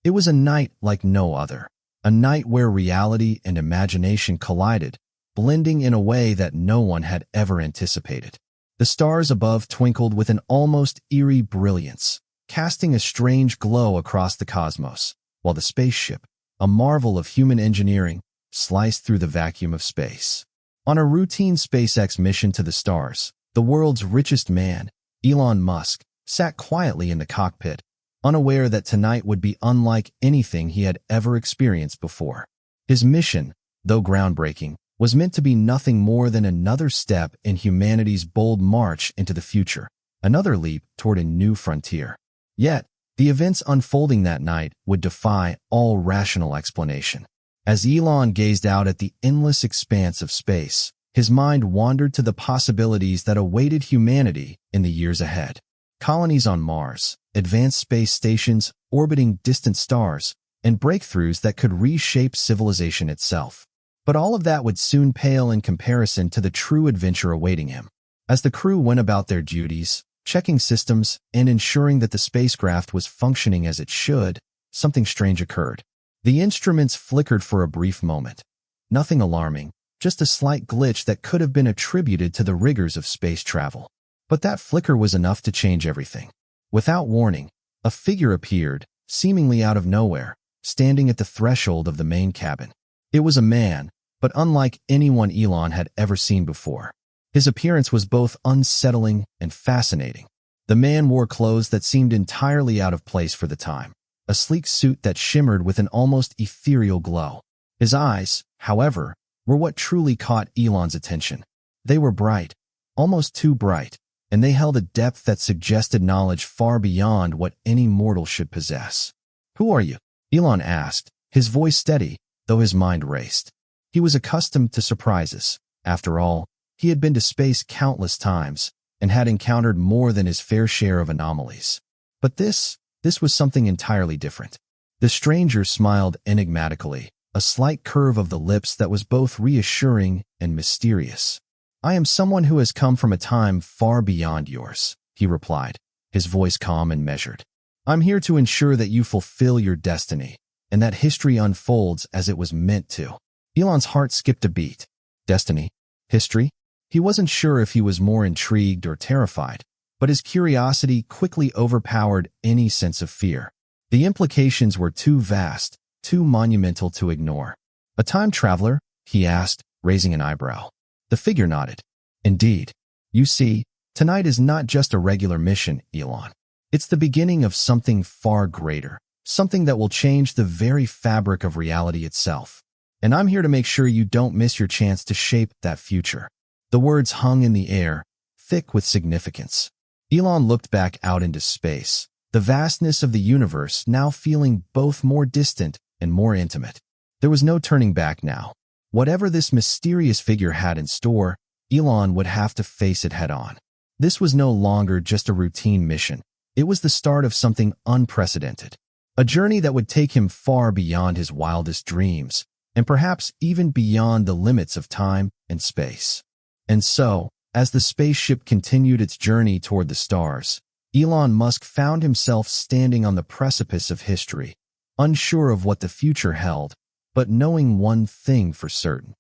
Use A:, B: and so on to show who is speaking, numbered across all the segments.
A: It was a night like no other, a night where reality and imagination collided, blending in a way that no one had ever anticipated. The stars above twinkled with an almost eerie brilliance, casting a strange glow across the cosmos, while the spaceship, a marvel of human engineering, sliced through the vacuum of space. On a routine SpaceX mission to the stars, the world's richest man, Elon Musk, sat quietly in the cockpit, unaware that tonight would be unlike anything he had ever experienced before. His mission, though groundbreaking, was meant to be nothing more than another step in humanity's bold march into the future, another leap toward a new frontier. Yet, the events unfolding that night would defy all rational explanation. As Elon gazed out at the endless expanse of space, his mind wandered to the possibilities that awaited humanity in the years ahead. Colonies on Mars, advanced space stations orbiting distant stars, and breakthroughs that could reshape civilization itself. But all of that would soon pale in comparison to the true adventure awaiting him. As the crew went about their duties, checking systems and ensuring that the spacecraft was functioning as it should, something strange occurred. The instruments flickered for a brief moment. Nothing alarming, just a slight glitch that could have been attributed to the rigors of space travel. But that flicker was enough to change everything. Without warning, a figure appeared, seemingly out of nowhere, standing at the threshold of the main cabin. It was a man, but unlike anyone Elon had ever seen before. His appearance was both unsettling and fascinating. The man wore clothes that seemed entirely out of place for the time, a sleek suit that shimmered with an almost ethereal glow. His eyes, however, were what truly caught Elon's attention. They were bright, almost too bright, and they held a depth that suggested knowledge far beyond what any mortal should possess. "Who are you?" Elon asked, his voice steady, though his mind raced. He was accustomed to surprises. After all, he had been to space countless times and had encountered more than his fair share of anomalies. But this was something entirely different. The stranger smiled enigmatically, a slight curve of the lips that was both reassuring and mysterious. "I am someone who has come from a time far beyond yours," he replied, his voice calm and measured. "I'm here to ensure that you fulfill your destiny, and that history unfolds as it was meant to." Elon's heart skipped a beat. Destiny? History? He wasn't sure if he was more intrigued or terrified, but his curiosity quickly overpowered any sense of fear. The implications were too vast, too monumental to ignore. "A time traveler?" he asked, raising an eyebrow. The figure nodded. "Indeed. You see, tonight is not just a regular mission, Elon. It's the beginning of something far greater, something that will change the very fabric of reality itself. And I'm here to make sure you don't miss your chance to shape that future." The words hung in the air, thick with significance. Elon looked back out into space, the vastness of the universe now feeling both more distant and more intimate. There was no turning back now. Whatever this mysterious figure had in store, Elon would have to face it head-on. This was no longer just a routine mission. It was the start of something unprecedented, a journey that would take him far beyond his wildest dreams, and perhaps even beyond the limits of time and space. And so, as the spaceship continued its journey toward the stars, Elon Musk found himself standing on the precipice of history, unsure of what the future held, but knowing one thing for certain.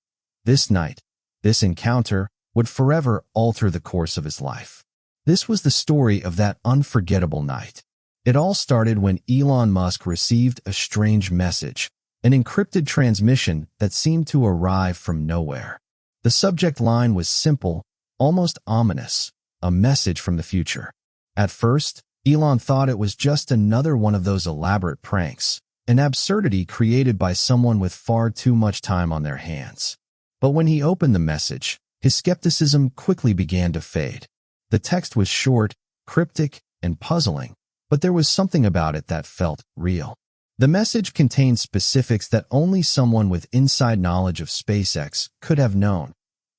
A: This night, this encounter, would forever alter the course of his life. This was the story of that unforgettable night. It all started when Elon Musk received a strange message, an encrypted transmission that seemed to arrive from nowhere. The subject line was simple, almost ominous, a message from the future. At first, Elon thought it was just another one of those elaborate pranks, an absurdity created by someone with far too much time on their hands. But when he opened the message, his skepticism quickly began to fade. The text was short, cryptic, and puzzling, but there was something about it that felt real. The message contained specifics that only someone with inside knowledge of SpaceX could have known.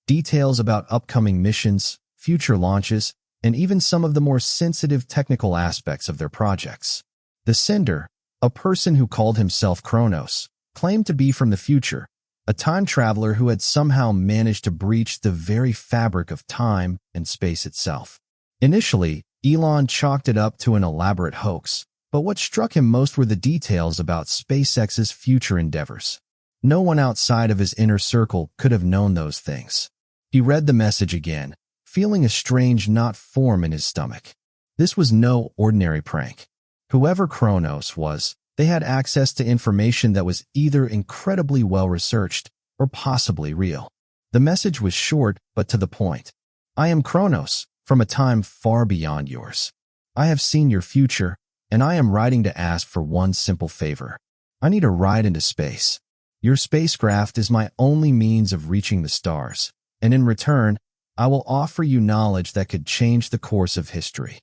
A: Details about upcoming missions, future launches, and even some of the more sensitive technical aspects of their projects. The sender, a person who called himself Kronos, claimed to be from the future, a time traveler who had somehow managed to breach the very fabric of time and space itself. Initially, Elon chalked it up to an elaborate hoax, But what struck him most were the details about SpaceX's future endeavors. No one outside of his inner circle could have known those things. He read the message again, feeling a strange knot form in his stomach. This was no ordinary prank. Whoever Kronos was, they had access to information that was either incredibly well-researched or possibly real. The message was short but to the point. I am Kronos, from a time far beyond yours. I have seen your future, and I am writing to ask for one simple favor. I need a ride into space. Your spacecraft is my only means of reaching the stars, and in return, I will offer you knowledge that could change the course of history.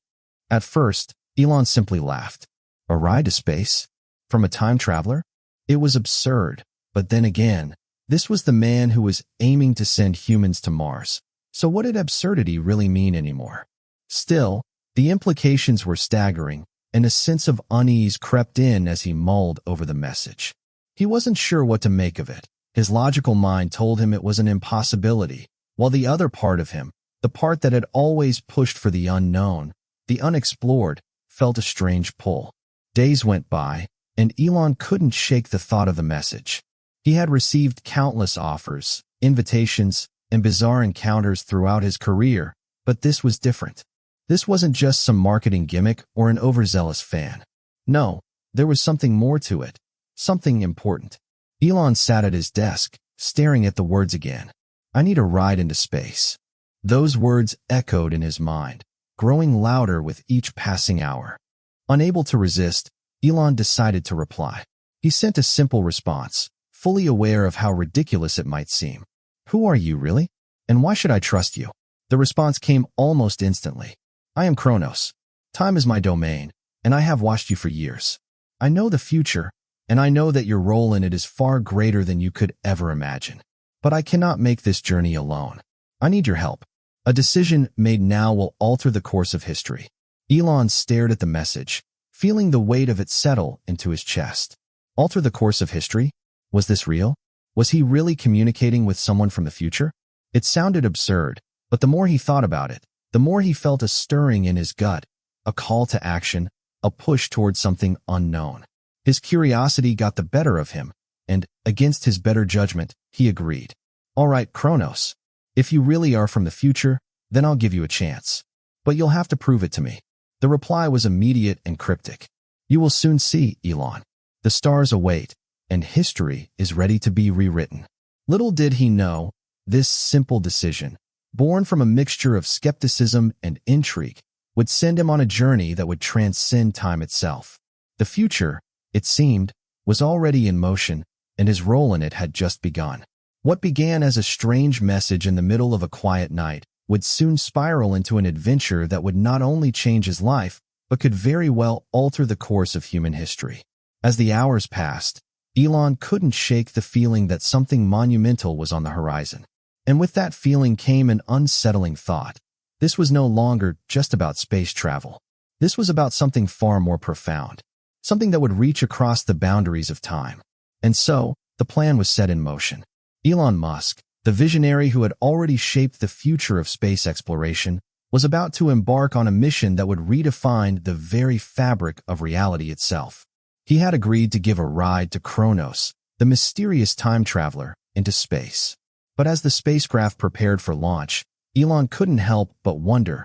A: At first, Elon simply laughed. A ride to space? From a time traveler? It was absurd, but then again, this was the man who was aiming to send humans to Mars. So what did absurdity really mean anymore? Still, the implications were staggering, and a sense of unease crept in as he mulled over the message. He wasn't sure what to make of it. His logical mind told him it was an impossibility, while the other part of him, the part that had always pushed for the unknown, the unexplored, felt a strange pull. Days went by, and Elon couldn't shake the thought of the message. He had received countless offers, invitations, and bizarre encounters throughout his career, but this was different. This wasn't just some marketing gimmick or an overzealous fan. No, there was something more to it, something important. Elon sat at his desk, staring at the words again. I need a ride into space. Those words echoed in his mind, growing louder with each passing hour. Unable to resist, Elon decided to reply. He sent a simple response, fully aware of how ridiculous it might seem. Who are you, really? And why should I trust you? The response came almost instantly. I am Kronos. Time is my domain, and I have watched you for years. I know the future, and I know that your role in it is far greater than you could ever imagine. But I cannot make this journey alone. I need your help. A decision made now will alter the course of history. Elon stared at the message, feeling the weight of it settle into his chest. Alter the course of history? Was this real? Was he really communicating with someone from the future? It sounded absurd, but the more he thought about it, the more he felt a stirring in his gut, a call to action, a push toward something unknown. His curiosity got the better of him, and, against his better judgment, he agreed. All right, Kronos. If you really are from the future, then I'll give you a chance. But you'll have to prove it to me. The reply was immediate and cryptic. You will soon see, Elon. The stars await, and history is ready to be rewritten. Little did he know, this simple decision, born from a mixture of skepticism and intrigue, would send him on a journey that would transcend time itself. The future, it seemed, was already in motion, and his role in it had just begun. What began as a strange message in the middle of a quiet night would soon spiral into an adventure that would not only change his life, but could very well alter the course of human history. As the hours passed, Elon couldn't shake the feeling that something monumental was on the horizon. And with that feeling came an unsettling thought. This was no longer just about space travel. This was about something far more profound, something that would reach across the boundaries of time. And so, the plan was set in motion. Elon Musk, the visionary who had already shaped the future of space exploration, was about to embark on a mission that would redefine the very fabric of reality itself. He had agreed to give a ride to Kronos, the mysterious time traveler, into space. But as the spacecraft prepared for launch, Elon couldn't help but wonder,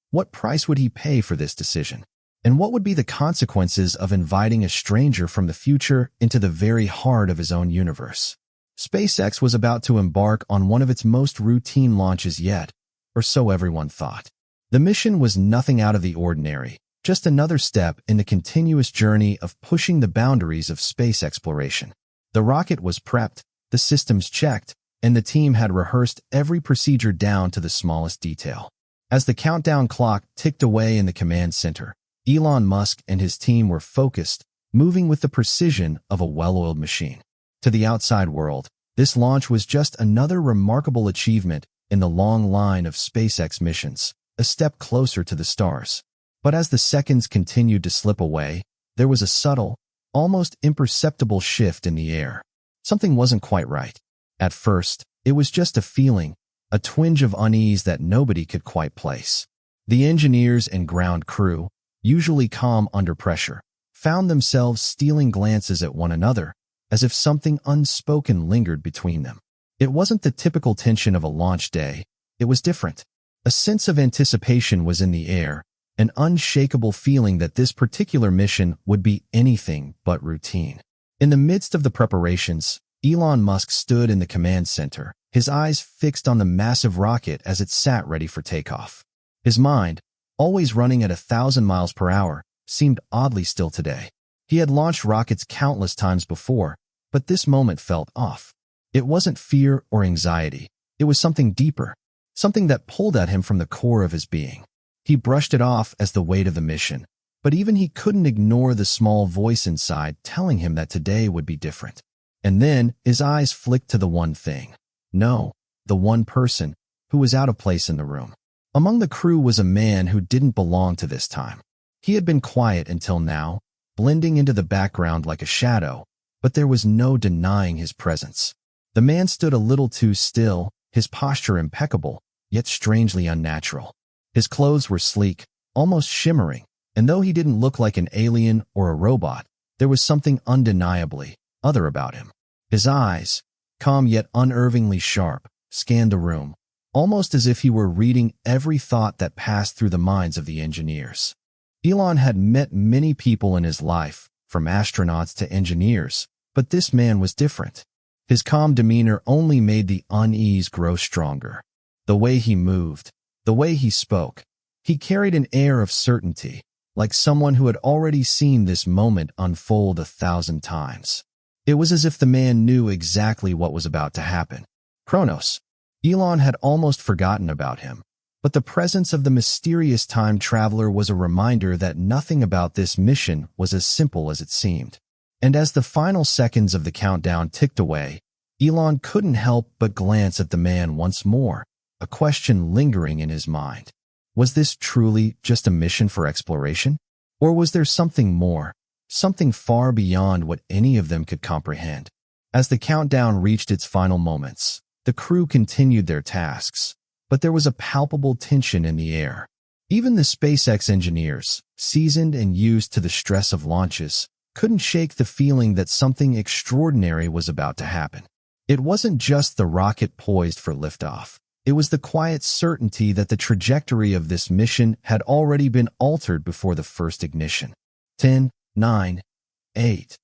A: what price would he pay for this decision? And what would be the consequences of inviting a stranger from the future into the very heart of his own universe? SpaceX was about to embark on one of its most routine launches yet, or so everyone thought. The mission was nothing out of the ordinary, just another step in the continuous journey of pushing the boundaries of space exploration. The rocket was prepped, the systems checked, and the team had rehearsed every procedure down to the smallest detail. As the countdown clock ticked away in the command center, Elon Musk and his team were focused, moving with the precision of a well-oiled machine. To the outside world, this launch was just another remarkable achievement in the long line of SpaceX missions, a step closer to the stars. But as the seconds continued to slip away, there was a subtle, almost imperceptible shift in the air. Something wasn't quite right. At first, it was just a feeling, a twinge of unease that nobody could quite place. The engineers and ground crew, usually calm under pressure, found themselves stealing glances at one another, as if something unspoken lingered between them. It wasn't the typical tension of a launch day. It was different. A sense of anticipation was in the air, an unshakable feeling that this particular mission would be anything but routine. In the midst of the preparations, Elon Musk stood in the command center, his eyes fixed on the massive rocket as it sat ready for takeoff. His mind, always running at 1,000 miles per hour, seemed oddly still today. He had launched rockets countless times before, but this moment felt off. It wasn't fear or anxiety. It was something deeper, something that pulled at him from the core of his being. He brushed it off as the weight of the mission, but even he couldn't ignore the small voice inside telling him that today would be different. And then his eyes flicked to the one thing. No, the one person who was out of place in the room. Among the crew was a man who didn't belong to this time. He had been quiet until now, blending into the background like a shadow, but there was no denying his presence. The man stood a little too still, his posture impeccable, yet strangely unnatural. His clothes were sleek, almost shimmering, and though he didn't look like an alien or a robot, there was something undeniably other about him. His eyes, calm yet unervingly sharp, scanned the room, almost as if he were reading every thought that passed through the minds of the engineers. Elon had met many people in his life, from astronauts to engineers, but this man was different. His calm demeanor only made the unease grow stronger. The way he moved, the way he spoke, he carried an air of certainty, like someone who had already seen this moment unfold 1,000 times. It was as if the man knew exactly what was about to happen. Kronos. Elon had almost forgotten about him, but the presence of the mysterious time traveler was a reminder that nothing about this mission was as simple as it seemed. And as the final seconds of the countdown ticked away, Elon couldn't help but glance at the man once more, a question lingering in his mind. Was this truly just a mission for exploration? Or was there something more, something far beyond what any of them could comprehend? As the countdown reached its final moments, the crew continued their tasks, but there was a palpable tension in the air. Even the SpaceX engineers, seasoned and used to the stress of launches, couldn't shake the feeling that something extraordinary was about to happen. It wasn't just the rocket poised for liftoff. It was the quiet certainty that the trajectory of this mission had already been altered before the first ignition. 10, 9, 8.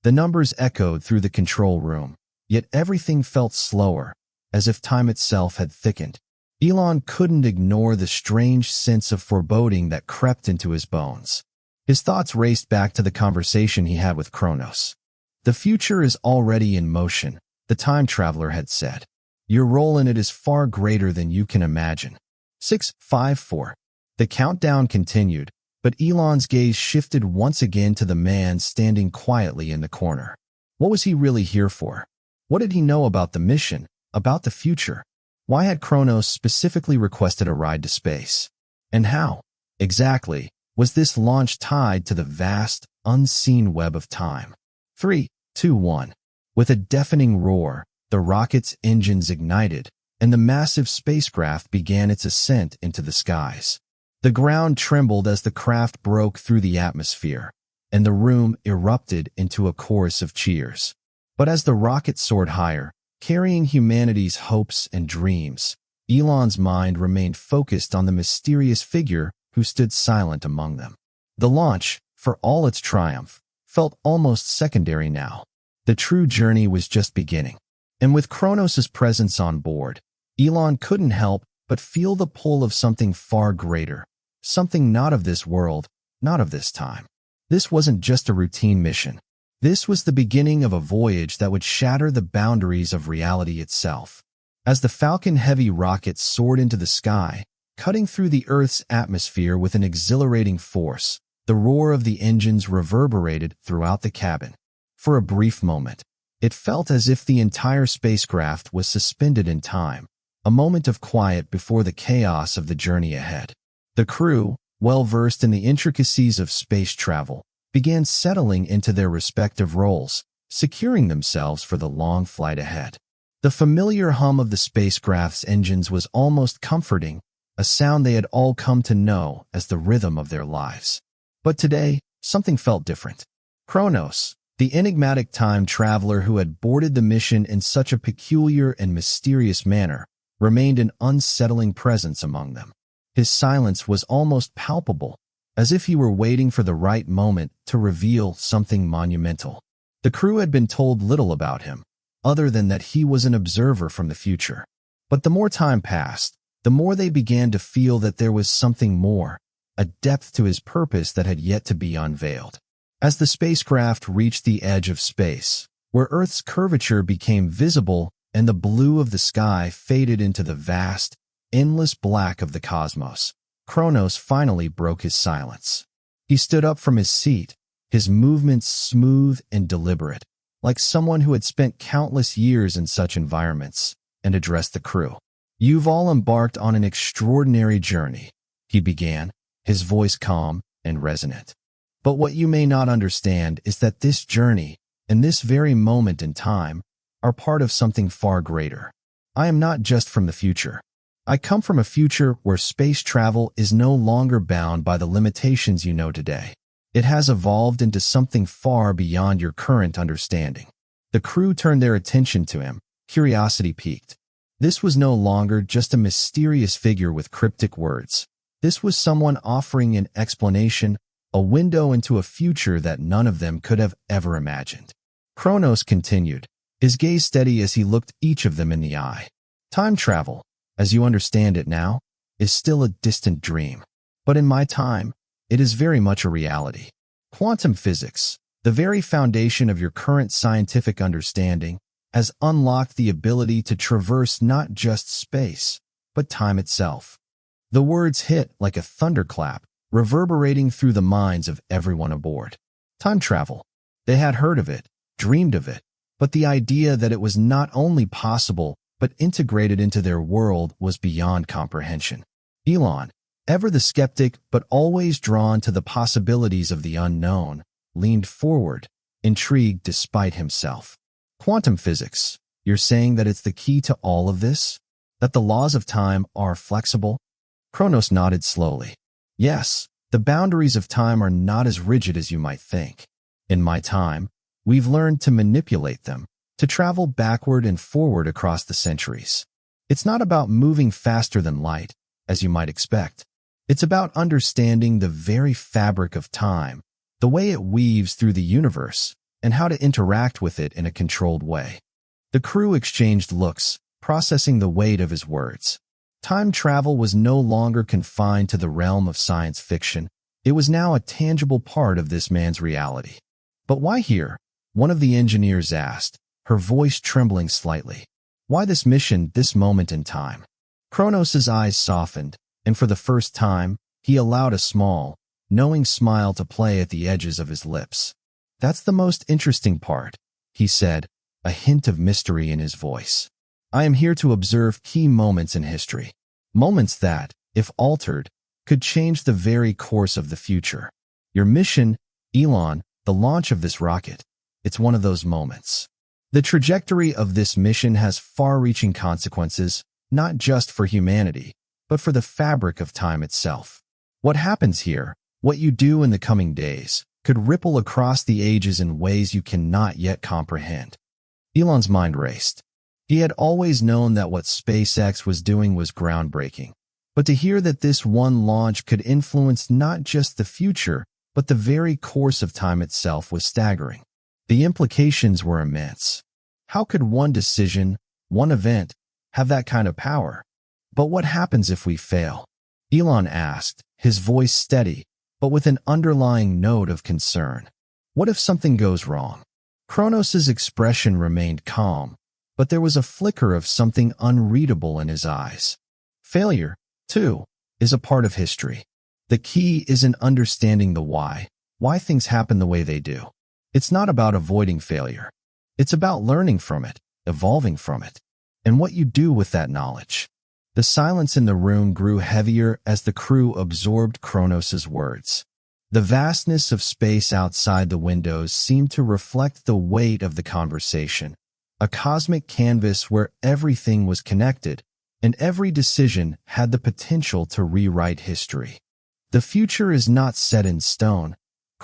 A: The numbers echoed through the control room, yet everything felt slower, as if time itself had thickened. Elon couldn't ignore the strange sense of foreboding that crept into his bones. His thoughts raced back to the conversation he had with Kronos. The future is already in motion, the time traveler had said. Your role in it is far greater than you can imagine. 6, 5, 4. The countdown continued, but Elon's gaze shifted once again to the man standing quietly in the corner. What was he really here for? What did he know about the mission, about the future? Why had Kronos specifically requested a ride to space? And how, exactly, was this launch tied to the vast, unseen web of time? 3, 2, 1. With a deafening roar, the rocket's engines ignited, and the massive spacecraft began its ascent into the skies. The ground trembled as the craft broke through the atmosphere, and the room erupted into a chorus of cheers. But as the rocket soared higher, carrying humanity's hopes and dreams, Elon's mind remained focused on the mysterious figure who stood silent among them. The launch, for all its triumph, felt almost secondary now. The true journey was just beginning. And with Kronos' presence on board, Elon couldn't help but feel the pull of something far greater, something not of this world, not of this time. This wasn't just a routine mission. This was the beginning of a voyage that would shatter the boundaries of reality itself. As the Falcon Heavy rocket soared into the sky, cutting through the Earth's atmosphere with an exhilarating force, the roar of the engines reverberated throughout the cabin. For a brief moment, it felt as if the entire spacecraft was suspended in time, a moment of quiet before the chaos of the journey ahead. The crew, well versed in the intricacies of space travel, began settling into their respective roles, securing themselves for the long flight ahead. The familiar hum of the spacecraft's engines was almost comforting, a sound they had all come to know as the rhythm of their lives. But today, something felt different. Kronos, the enigmatic time traveler who had boarded the mission in such a peculiar and mysterious manner, remained an unsettling presence among them. His silence was almost palpable, as if he were waiting for the right moment to reveal something monumental. The crew had been told little about him, other than that he was an observer from the future. But the more time passed, the more they began to feel that there was something more, a depth to his purpose that had yet to be unveiled. As the spacecraft reached the edge of space, where Earth's curvature became visible and the blue of the sky faded into the vast, endless black of the cosmos, Kronos finally broke his silence. He stood up from his seat, his movements smooth and deliberate, like someone who had spent countless years in such environments, and addressed the crew. "You've all embarked on an extraordinary journey," he began, his voice calm and resonant. "But what you may not understand is that this journey, and this very moment in time, are part of something far greater. I am not just from the future. I come from a future where space travel is no longer bound by the limitations you know today. It has evolved into something far beyond your current understanding." The crew turned their attention to him, curiosity piqued. This was no longer just a mysterious figure with cryptic words. This was someone offering an explanation, a window into a future that none of them could have ever imagined. Kronos continued, his gaze steady as he looked each of them in the eye. "Time travel, as you understand it now, is still a distant dream. But in my time, it is very much a reality. Quantum physics, the very foundation of your current scientific understanding, has unlocked the ability to traverse not just space, but time itself." The words hit like a thunderclap, reverberating through the minds of everyone aboard. Time travel. They had heard of it, dreamed of it, but the idea that it was not only possible but integrated into their world was beyond comprehension. Elon, ever the skeptic but always drawn to the possibilities of the unknown, leaned forward, intrigued despite himself. "Quantum physics, you're saying that it's the key to all of this? That the laws of time are flexible?" Kronos nodded slowly. "Yes, the boundaries of time are not as rigid as you might think. In my time, we've learned to manipulate them, to travel backward and forward across the centuries. It's not about moving faster than light, as you might expect. It's about understanding the very fabric of time, the way it weaves through the universe, and how to interact with it in a controlled way." The crew exchanged looks, processing the weight of his words. Time travel was no longer confined to the realm of science fiction. It was now a tangible part of this man's reality. "But why here?" one of the engineers asked, her voice trembling slightly. "Why this mission, this moment in time?" Kronos' eyes softened, and for the first time, he allowed a small, knowing smile to play at the edges of his lips. "That's the most interesting part," he said, a hint of mystery in his voice. "I am here to observe key moments in history. Moments that, if altered, could change the very course of the future. Your mission, Elon, the launch of this rocket, it's one of those moments. The trajectory of this mission has far-reaching consequences, not just for humanity, but for the fabric of time itself. What happens here, what you do in the coming days, could ripple across the ages in ways you cannot yet comprehend." Elon's mind raced. He had always known that what SpaceX was doing was groundbreaking, but to hear that this one launch could influence not just the future, but the very course of time itself was staggering. The implications were immense. How could one decision, one event, have that kind of power? "But what happens if we fail?" Elon asked, his voice steady, but with an underlying note of concern. "What if something goes wrong?" Kronos' expression remained calm, but there was a flicker of something unreadable in his eyes. Failure, too, is a part of history. The key is in understanding the why things happen the way they do. It's not about avoiding failure. It's about learning from it, evolving from it, and what you do with that knowledge. The silence in the room grew heavier as the crew absorbed Kronos' words. The vastness of space outside the windows seemed to reflect the weight of the conversation, a cosmic canvas where everything was connected, and every decision had the potential to rewrite history. "The future is not set in stone,"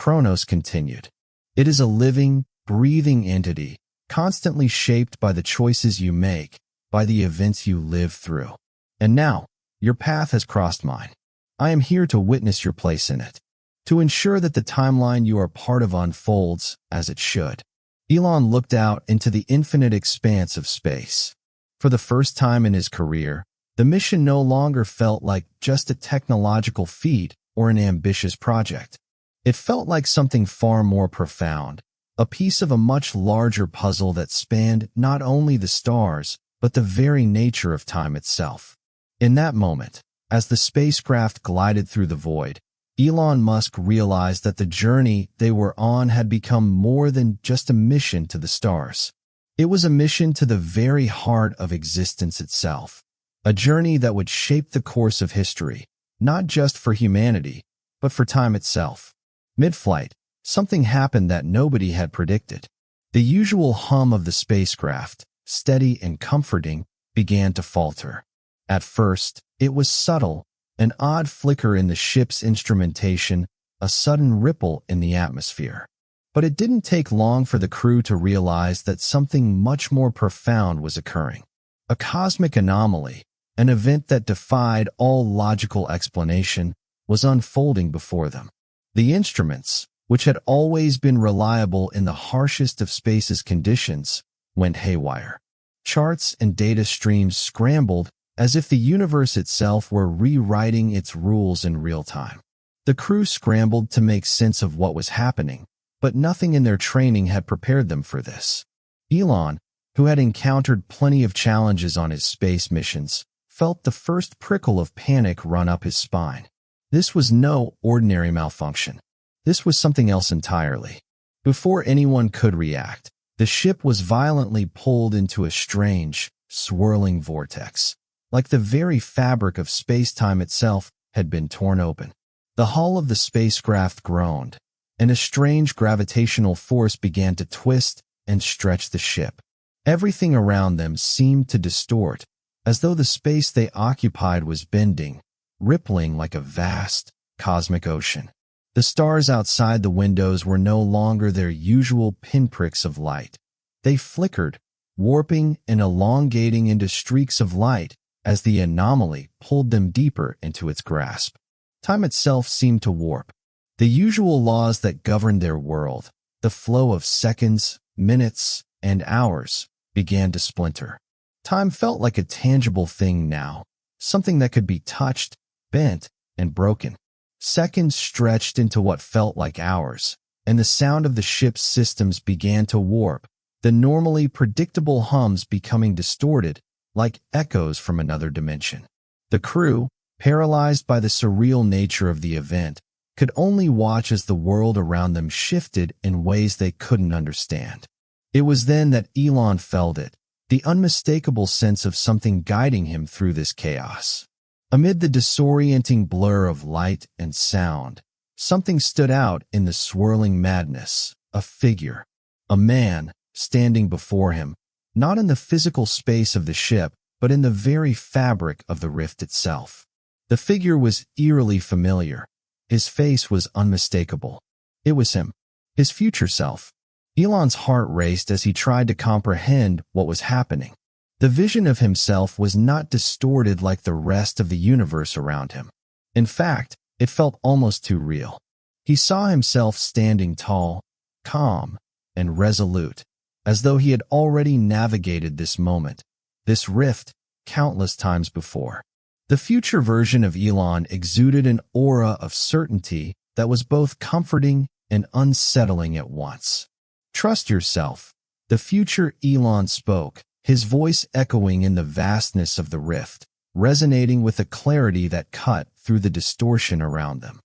A: Kronos continued. It is a living, breathing entity, constantly shaped by the choices you make, by the events you live through. And now, your path has crossed mine. I am here to witness your place in it, to ensure that the timeline you are part of unfolds as it should. Elon looked out into the infinite expanse of space. For the first time in his career, the mission no longer felt like just a technological feat or an ambitious project. It felt like something far more profound, a piece of a much larger puzzle that spanned not only the stars, but the very nature of time itself. In that moment, as the spacecraft glided through the void, Elon Musk realized that the journey they were on had become more than just a mission to the stars. It was a mission to the very heart of existence itself, a journey that would shape the course of history, not just for humanity, but for time itself. Mid-flight, something happened that nobody had predicted. The usual hum of the spacecraft, steady and comforting, began to falter. At first, it was subtle, an odd flicker in the ship's instrumentation, a sudden ripple in the atmosphere. But it didn't take long for the crew to realize that something much more profound was occurring. A cosmic anomaly, an event that defied all logical explanation, was unfolding before them. The instruments, which had always been reliable in the harshest of space's conditions, went haywire. Charts and data streams scrambled as if the universe itself were rewriting its rules in real time. The crew scrambled to make sense of what was happening, but nothing in their training had prepared them for this. Elon, who had encountered plenty of challenges on his space missions, felt the first prickle of panic run up his spine. This was no ordinary malfunction. This was something else entirely. Before anyone could react, the ship was violently pulled into a strange, swirling vortex, like the very fabric of space-time itself had been torn open. The hull of the spacecraft groaned, and a strange gravitational force began to twist and stretch the ship. Everything around them seemed to distort, as though the space they occupied was bending, rippling like a vast, cosmic ocean. The stars outside the windows were no longer their usual pinpricks of light. They flickered, warping and elongating into streaks of light as the anomaly pulled them deeper into its grasp. Time itself seemed to warp. The usual laws that governed their world, the flow of seconds, minutes, and hours, began to splinter. Time felt like a tangible thing now, something that could be touched, bent, and broken. Seconds stretched into what felt like hours, and the sound of the ship's systems began to warp, the normally predictable hums becoming distorted, like echoes from another dimension. The crew, paralyzed by the surreal nature of the event, could only watch as the world around them shifted in ways they couldn't understand. It was then that Elon felt it, the unmistakable sense of something guiding him through this chaos. Amid the disorienting blur of light and sound, something stood out in the swirling madness, a figure, a man standing before him, not in the physical space of the ship, but in the very fabric of the rift itself. The figure was eerily familiar. His face was unmistakable. It was him, his future self. Elon's heart raced as he tried to comprehend what was happening. The vision of himself was not distorted like the rest of the universe around him. In fact, it felt almost too real. He saw himself standing tall, calm, and resolute, as though he had already navigated this moment, this rift, countless times before. The future version of Elon exuded an aura of certainty that was both comforting and unsettling at once. "Trust yourself," the future Elon spoke, his voice echoing in the vastness of the rift, resonating with a clarity that cut through the distortion around them.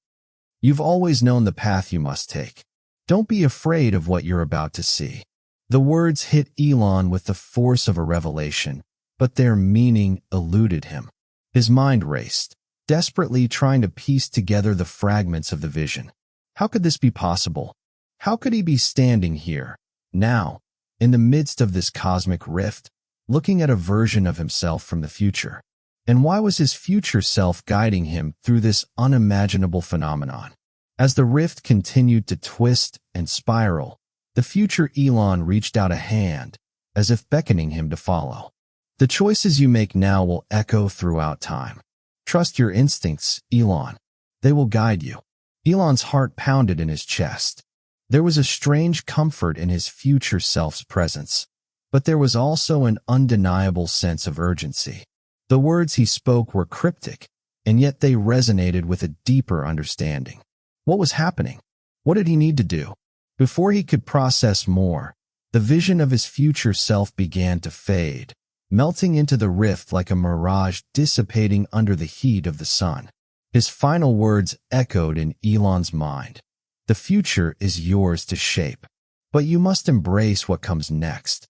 A: "You've always known the path you must take. Don't be afraid of what you're about to see." The words hit Elon with the force of a revelation, but their meaning eluded him. His mind raced, desperately trying to piece together the fragments of the vision. How could this be possible? How could he be standing here, now, in the midst of this cosmic rift, looking at a version of himself from the future? And why was his future self guiding him through this unimaginable phenomenon? As the rift continued to twist and spiral, the future Elon reached out a hand, as if beckoning him to follow. The choices you make now will echo throughout time. Trust your instincts, Elon. They will guide you. Elon's heart pounded in his chest. There was a strange comfort in his future self's presence, but there was also an undeniable sense of urgency. The words he spoke were cryptic, and yet they resonated with a deeper understanding. What was happening? What did he need to do? Before he could process more, the vision of his future self began to fade, melting into the rift like a mirage dissipating under the heat of the sun. His final words echoed in Elon's mind. The future is yours to shape, but you must embrace what comes next.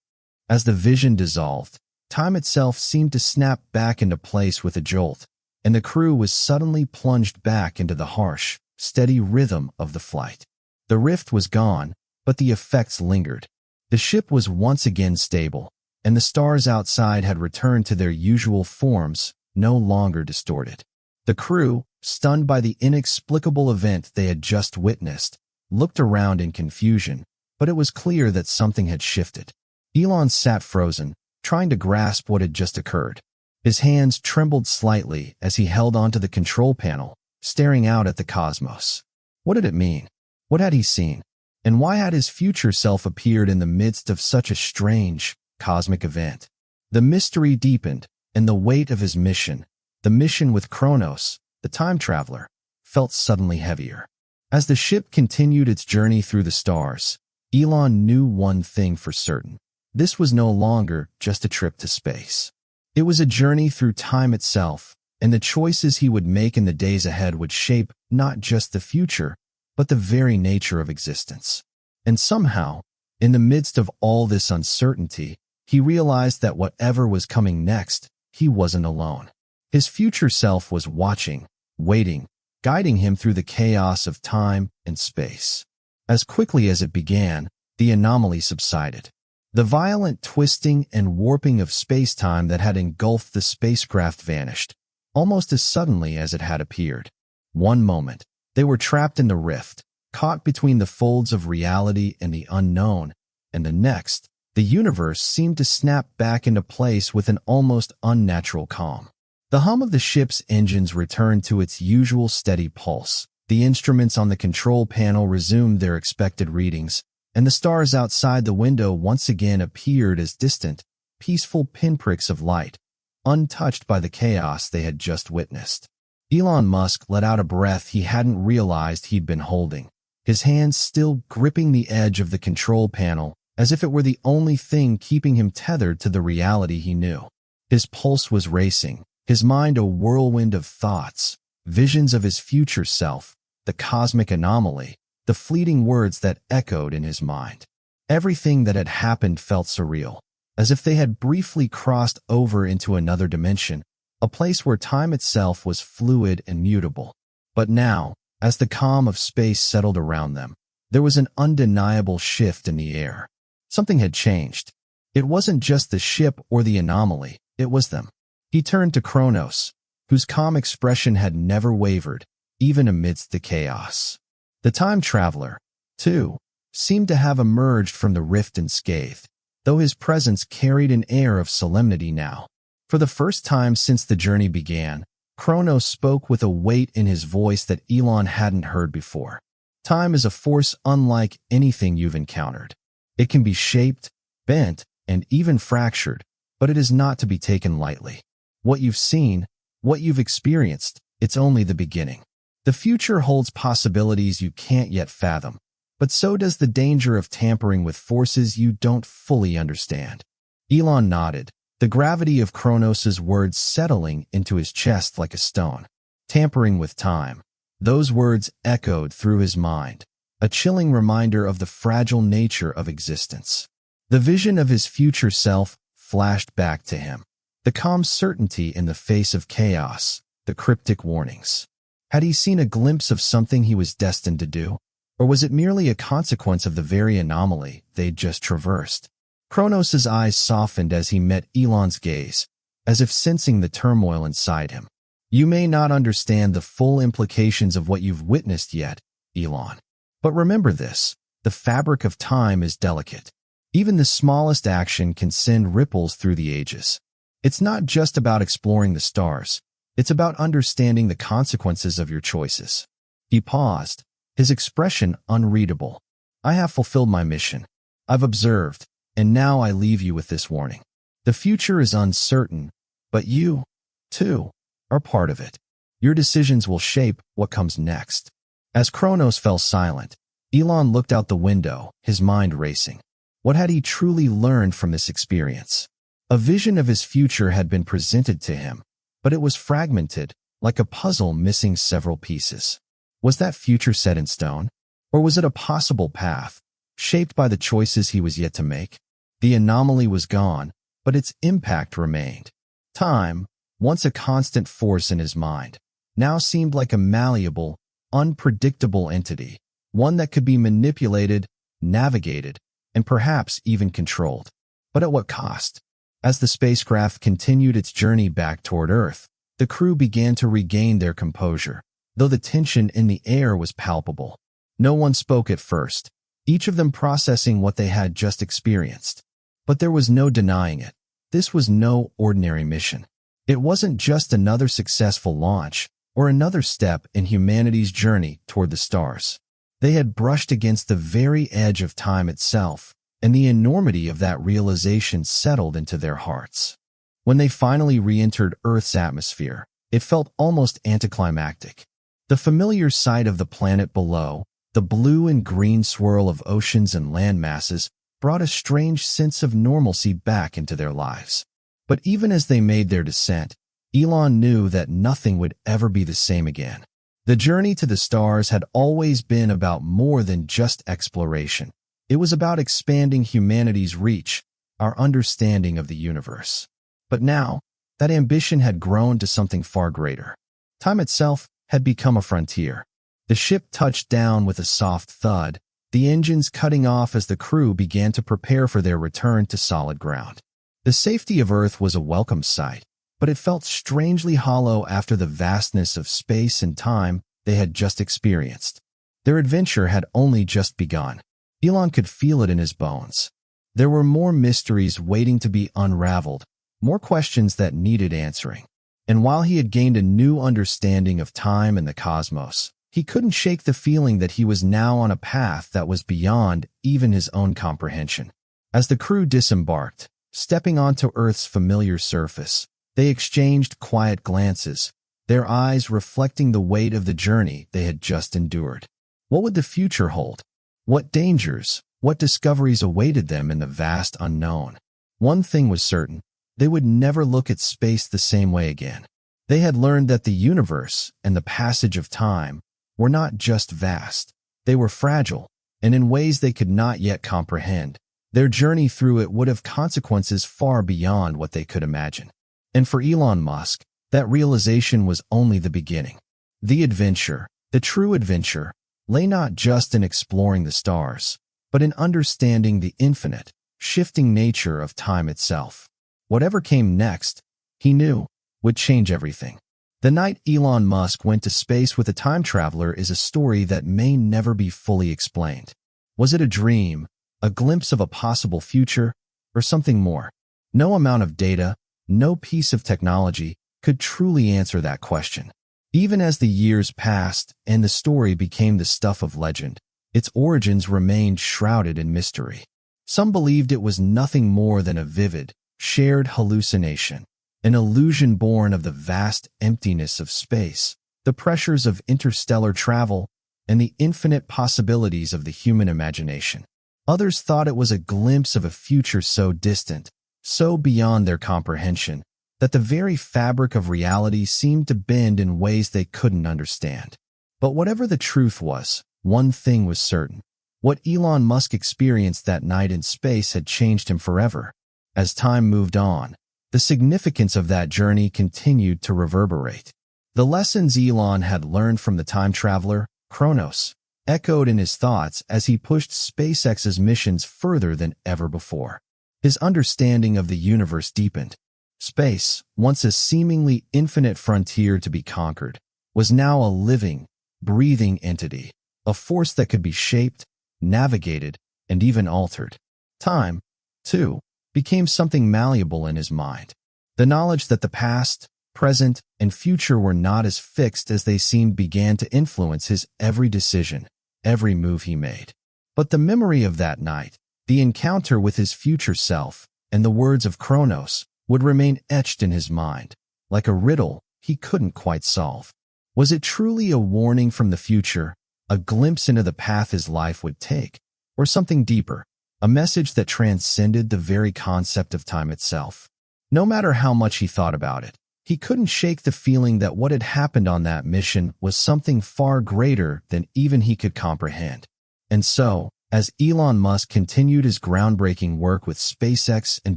A: As the vision dissolved, time itself seemed to snap back into place with a jolt, and the crew was suddenly plunged back into the harsh, steady rhythm of the flight. The rift was gone, but the effects lingered. The ship was once again stable, and the stars outside had returned to their usual forms, no longer distorted. The crew, stunned by the inexplicable event they had just witnessed, looked around in confusion, but it was clear that something had shifted. Elon sat frozen, trying to grasp what had just occurred. His hands trembled slightly as he held onto the control panel, staring out at the cosmos. What did it mean? What had he seen? And why had his future self appeared in the midst of such a strange, cosmic event? The mystery deepened, and the weight of his mission, the mission with Kronos, the time traveler, felt suddenly heavier. As the ship continued its journey through the stars, Elon knew one thing for certain. This was no longer just a trip to space. It was a journey through time itself, and the choices he would make in the days ahead would shape not just the future, but the very nature of existence. And somehow, in the midst of all this uncertainty, he realized that whatever was coming next, he wasn't alone. His future self was watching, waiting, guiding him through the chaos of time and space. As quickly as it began, the anomaly subsided. The violent twisting and warping of space-time that had engulfed the spacecraft vanished, almost as suddenly as it had appeared. One moment, they were trapped in the rift, caught between the folds of reality and the unknown, and the next, the universe seemed to snap back into place with an almost unnatural calm. The hum of the ship's engines returned to its usual steady pulse, the instruments on the control panel resumed their expected readings, and the stars outside the window once again appeared as distant, peaceful pinpricks of light, untouched by the chaos they had just witnessed. Elon Musk let out a breath he hadn't realized he'd been holding, his hands still gripping the edge of the control panel, as if it were the only thing keeping him tethered to the reality he knew. His pulse was racing, his mind a whirlwind of thoughts, visions of his future self, the cosmic anomaly, the fleeting words that echoed in his mind. Everything that had happened felt surreal, as if they had briefly crossed over into another dimension, a place where time itself was fluid and mutable. But now, as the calm of space settled around them, there was an undeniable shift in the air. Something had changed. It wasn't just the ship or the anomaly, it was them. He turned to Kronos, whose calm expression had never wavered, even amidst the chaos. The time traveler, too, seemed to have emerged from the rift unscathed, though his presence carried an air of solemnity now. For the first time since the journey began, Kronos spoke with a weight in his voice that Elon hadn't heard before. Time is a force unlike anything you've encountered. It can be shaped, bent, and even fractured, but it is not to be taken lightly. What you've seen, what you've experienced, it's only the beginning. The future holds possibilities you can't yet fathom, but so does the danger of tampering with forces you don't fully understand. Elon nodded, the gravity of Kronos' words settling into his chest like a stone. Tampering with time. Those words echoed through his mind, a chilling reminder of the fragile nature of existence. The vision of his future self flashed back to him, the calm certainty in the face of chaos, the cryptic warnings. Had he seen a glimpse of something he was destined to do? Or was it merely a consequence of the very anomaly they'd just traversed? Kronos' eyes softened as he met Elon's gaze, as if sensing the turmoil inside him. You may not understand the full implications of what you've witnessed yet, Elon. But remember this, the fabric of time is delicate. Even the smallest action can send ripples through the ages. It's not just about exploring the stars. It's about understanding the consequences of your choices. He paused, his expression unreadable. I have fulfilled my mission. I've observed, and now I leave you with this warning. The future is uncertain, but you, too, are part of it. Your decisions will shape what comes next. As Kronos fell silent, Elon looked out the window, his mind racing. What had he truly learned from this experience? A vision of his future had been presented to him, but it was fragmented, like a puzzle missing several pieces. Was that future set in stone? Or was it a possible path, shaped by the choices he was yet to make? The anomaly was gone, but its impact remained. Time, once a constant force in his mind, now seemed like a malleable, unpredictable entity, one that could be manipulated, navigated, and perhaps even controlled. But at what cost? As the spacecraft continued its journey back toward Earth, the crew began to regain their composure, though the tension in the air was palpable. No one spoke at first, each of them processing what they had just experienced. But there was no denying it. This was no ordinary mission. It wasn't just another successful launch or another step in humanity's journey toward the stars. They had brushed against the very edge of time itself, and the enormity of that realization settled into their hearts. When they finally re-entered Earth's atmosphere, it felt almost anticlimactic. The familiar sight of the planet below, the blue and green swirl of oceans and land masses, brought a strange sense of normalcy back into their lives. But even as they made their descent, Elon knew that nothing would ever be the same again. The journey to the stars had always been about more than just exploration. It was about expanding humanity's reach, our understanding of the universe. But now, that ambition had grown to something far greater. Time itself had become a frontier. The ship touched down with a soft thud, the engines cutting off as the crew began to prepare for their return to solid ground. The safety of Earth was a welcome sight, but it felt strangely hollow after the vastness of space and time they had just experienced. Their adventure had only just begun. Elon could feel it in his bones. There were more mysteries waiting to be unraveled, more questions that needed answering. And while he had gained a new understanding of time and the cosmos, he couldn't shake the feeling that he was now on a path that was beyond even his own comprehension. As the crew disembarked, stepping onto Earth's familiar surface, they exchanged quiet glances, their eyes reflecting the weight of the journey they had just endured. What would the future hold? What dangers, what discoveries awaited them in the vast unknown? One thing was certain, they would never look at space the same way again. They had learned that the universe and the passage of time were not just vast, they were fragile, and in ways they could not yet comprehend. Their journey through it would have consequences far beyond what they could imagine. And for Elon Musk, that realization was only the beginning. The adventure, the true adventure, lay not just in exploring the stars, but in understanding the infinite, shifting nature of time itself. Whatever came next, he knew, would change everything. The night Elon Musk went to space with a time traveler is a story that may never be fully explained. Was it a dream, a glimpse of a possible future, or something more? No amount of data, no piece of technology could truly answer that question. Even as the years passed and the story became the stuff of legend, its origins remained shrouded in mystery. Some believed it was nothing more than a vivid, shared hallucination, an illusion born of the vast emptiness of space, the pressures of interstellar travel, and the infinite possibilities of the human imagination. Others thought it was a glimpse of a future so distant, so beyond their comprehension, that the very fabric of reality seemed to bend in ways they couldn't understand. But whatever the truth was, one thing was certain. What Elon Musk experienced that night in space had changed him forever. As time moved on, the significance of that journey continued to reverberate. The lessons Elon had learned from the time traveler, Kronos, echoed in his thoughts as he pushed SpaceX's missions further than ever before. His understanding of the universe deepened. Space, once a seemingly infinite frontier to be conquered, was now a living, breathing entity, a force that could be shaped, navigated, and even altered. Time, too, became something malleable in his mind. The knowledge that the past, present, and future were not as fixed as they seemed began to influence his every decision, every move he made. But the memory of that night, the encounter with his future self, and the words of Kronos would remain etched in his mind, like a riddle he couldn't quite solve. Was it truly a warning from the future, a glimpse into the path his life would take, or something deeper, a message that transcended the very concept of time itself? No matter how much he thought about it, he couldn't shake the feeling that what had happened on that mission was something far greater than even he could comprehend. And so, as Elon Musk continued his groundbreaking work with SpaceX and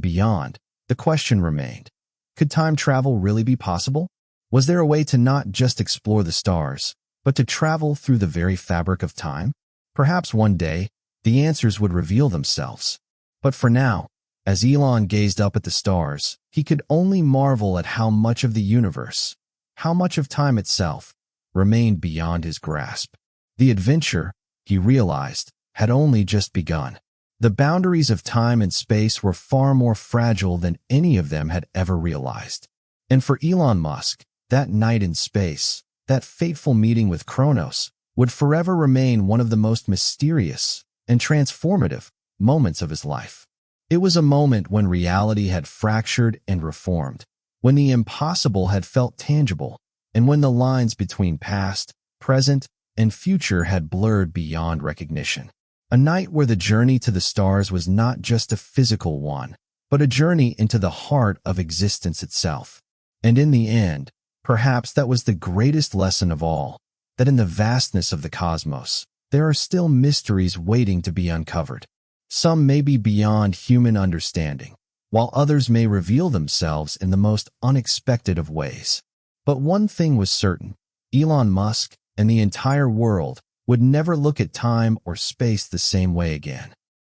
A: beyond, the question remained: could time travel really be possible? Was there a way to not just explore the stars, but to travel through the very fabric of time? Perhaps one day, the answers would reveal themselves. But for now, as Elon gazed up at the stars, he could only marvel at how much of the universe, how much of time itself, remained beyond his grasp. The adventure, he realized, had only just begun. The boundaries of time and space were far more fragile than any of them had ever realized. And for Elon Musk, that night in space, that fateful meeting with Kronos, would forever remain one of the most mysterious and transformative moments of his life. It was a moment when reality had fractured and reformed, when the impossible had felt tangible, and when the lines between past, present, and future had blurred beyond recognition. A night where the journey to the stars was not just a physical one, but a journey into the heart of existence itself. And in the end, perhaps that was the greatest lesson of all, that in the vastness of the cosmos, there are still mysteries waiting to be uncovered. Some may be beyond human understanding, while others may reveal themselves in the most unexpected of ways. But one thing was certain: Elon Musk and the entire world would never look at time or space the same way again.